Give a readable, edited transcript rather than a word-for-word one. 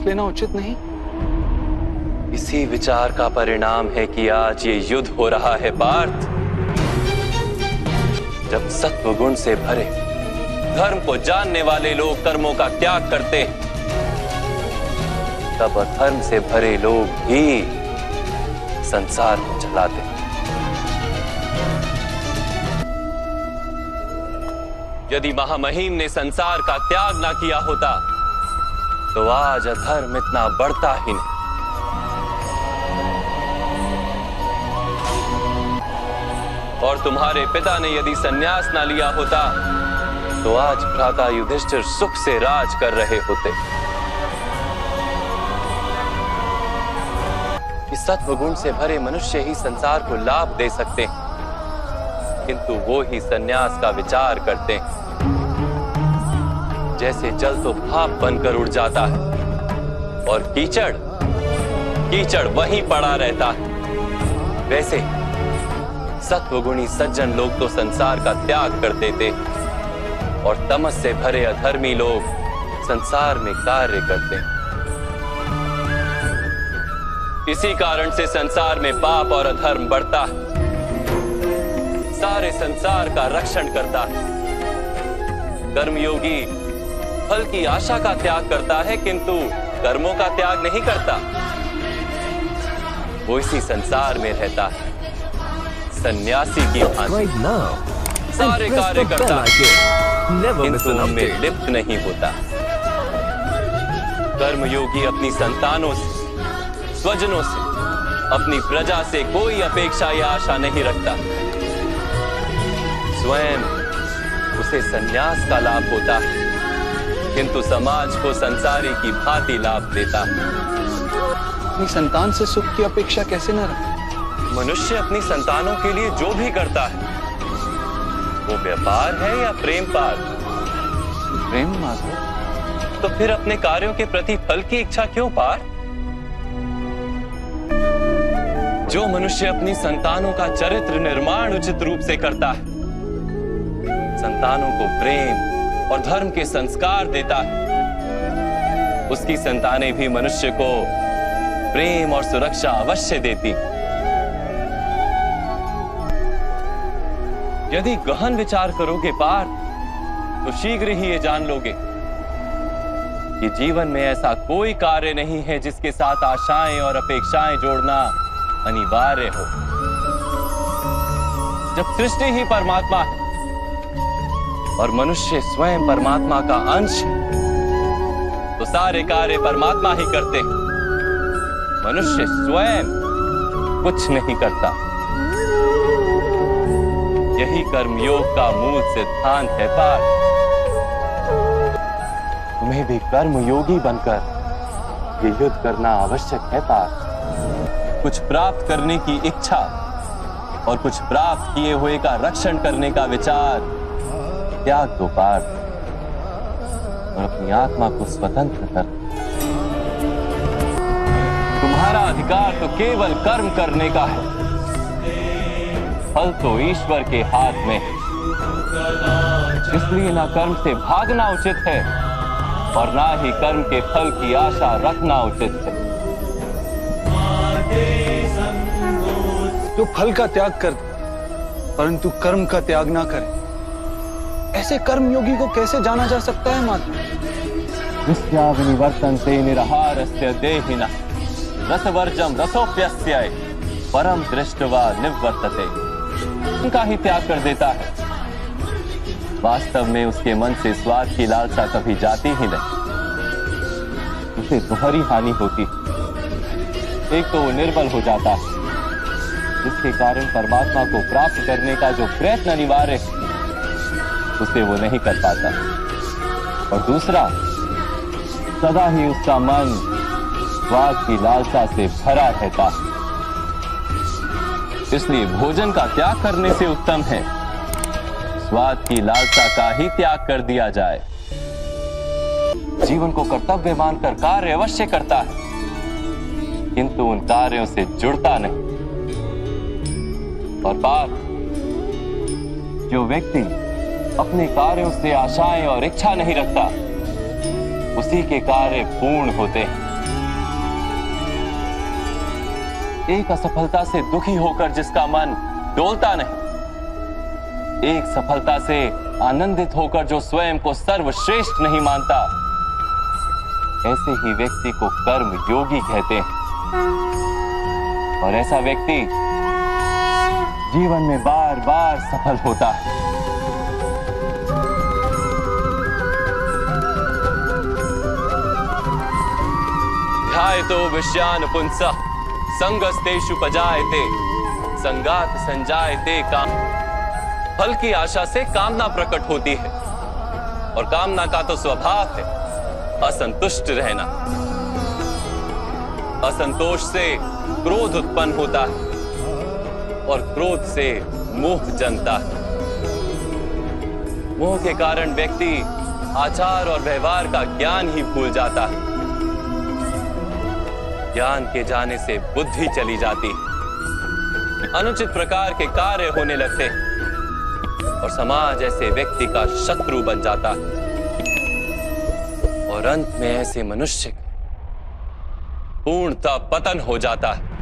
लेना उचित नहीं? इसी विचार का परिणाम है कि आज ये युद्ध हो रहा है पार्थ। जब सत्व गुण से भरे धर्म को जानने वाले लोग कर्मों का त्याग करते हैं, तब अधर्म से भरे लोग ही संसार को चलाते हैं। यदि महामहिम ने संसार का त्याग ना किया होता तो आज अधर्म इतना बढ़ता ही नहीं। और तुम्हारे पिता ने यदि संन्यास ना लिया होता तो आज भ्राता युधिष्ठिर सुख से राज कर रहे होते। इस सत्व गुण से भरे मनुष्य ही संसार को लाभ दे सकते हैं, किंतु वो ही संन्यास का विचार करते हैं। जैसे जल तो भाप बनकर उड़ जाता है और कीचड़ वहीं पड़ा रहता है, वैसे सत्वगुणी सज्जन लोग तो संसार का त्याग कर देते और तमस से भरे अधर्मी लोग संसार में कार्य करते हैं। इसी कारण से संसार में पाप और अधर्म बढ़ता है, सारे संसार का रक्षण करता है। कर्मयोगी फल की आशा का त्याग करता है, किंतु कर्मों का त्याग नहीं करता। वो इसी संसार में रहता है, सन्यासी की भांति सारे कार्य करता है, किंतु उनमें लिप्त नहीं होता। कर्मयोगी अपनी संतानों से, स्वजनों से, अपनी प्रजा से कोई अपेक्षा या आशा नहीं रखता। स्वयं उसे संन्यास का लाभ होता है, किंतु समाज को संसारी की भांति लाभ देता है। अपनी संतान से सुख की अपेक्षा कैसे न रखे? मनुष्य अपनी संतानों के लिए जो भी करता है वो व्यापार है या प्रेम पार? प्रेम माधव। तो फिर अपने कार्यों के प्रति फल की इच्छा क्यों पार? जो मनुष्य अपनी संतानों का चरित्र निर्माण उचित रूप से करता है, संतानों को प्रेम और धर्म के संस्कार देता है, उसकी संतानें भी मनुष्य को प्रेम और सुरक्षा अवश्य देती। यदि गहन विचार करोगे पार्थ, तो शीघ्र ही ये जान लोगे कि जीवन में ऐसा कोई कार्य नहीं है जिसके साथ आशाएं और अपेक्षाएं जोड़ना अनिवार्य हो। जब सृष्टि ही परमात्मा है और मनुष्य स्वयं परमात्मा का अंश है, तो सारे कार्य परमात्मा ही करते हैं। मनुष्य स्वयं कुछ नहीं करता। यही कर्मयोग का मूल सिद्धांत है पार्थ। तुम्हें भी कर्मयोगी बनकर ये युद्ध करना आवश्यक है पार्थ। कुछ प्राप्त करने की इच्छा और कुछ प्राप्त किए हुए का रक्षण करने का विचार त्याग दो पार्थ, और अपनी आत्मा को स्वतंत्र कर। तुम्हारा अधिकार तो केवल कर्म करने का है, फल तो ईश्वर के हाथ में है। इसलिए ना कर्म से भागना उचित है और ना ही कर्म के फल की आशा रखना उचित है। जो फल का त्याग कर परंतु कर्म का त्याग ना करे, ऐसे कर्मयोगी को कैसे जाना जा सकता है माता? विस्या विनिवर्तन्ते निरहारस्य देहिनः रसवर्जम रसोप्यस्य परम दृष्ट्वा निवर्तते। उनका ही त्याग कर देता है। वास्तव में उसके मन से स्वाद की लालसा कभी जाती ही नहीं। उसे दोहरी हानि होती। एक तो वो निर्बल हो जाता है, जिसके कारण परमात्मा को प्राप्त करने का जो प्रयत्न अनिवार्य है उसे वो नहीं कर पाता। और दूसरा, सदा ही उसका मन स्वाद की लालसा से भरा रहता है। इसलिए भोजन का त्याग करने से उत्तम है स्वाद की लालसा का ही त्याग कर दिया जाए। जीवन को कर्तव्य मानकर कार्य अवश्य करता है, किंतु उन कार्यों से जुड़ता नहीं। और बात, जो व्यक्ति अपने कार्यों से आशाएं और इच्छा नहीं रखता, उसी के कार्य पूर्ण होते हैं। एक असफलता से दुखी होकर जिसका मन डोलता नहीं, एक सफलता से आनंदित होकर जो स्वयं को सर्वश्रेष्ठ नहीं मानता, ऐसे ही व्यक्ति को कर्म योगी कहते हैं। और ऐसा व्यक्ति जीवन में बार बार सफल होता है। ध्यायतो विषयान पुंसः संगस्तेषु पजायते संगात संजायते काम। फल की आशा से कामना प्रकट होती है और कामना का तो स्वभाव है असंतुष्ट रहना। असंतोष से क्रोध उत्पन्न होता है और क्रोध से मोह जन्मता है। मोह के कारण व्यक्ति आचार और व्यवहार का ज्ञान ही भूल जाता है। ज्ञान के जाने से बुद्धि चली जाती है, अनुचित प्रकार के कार्य होने लगते हैं और समाज ऐसे व्यक्ति का शत्रु बन जाता है और अंत में ऐसे मनुष्य पूर्णतः पतन हो जाता है।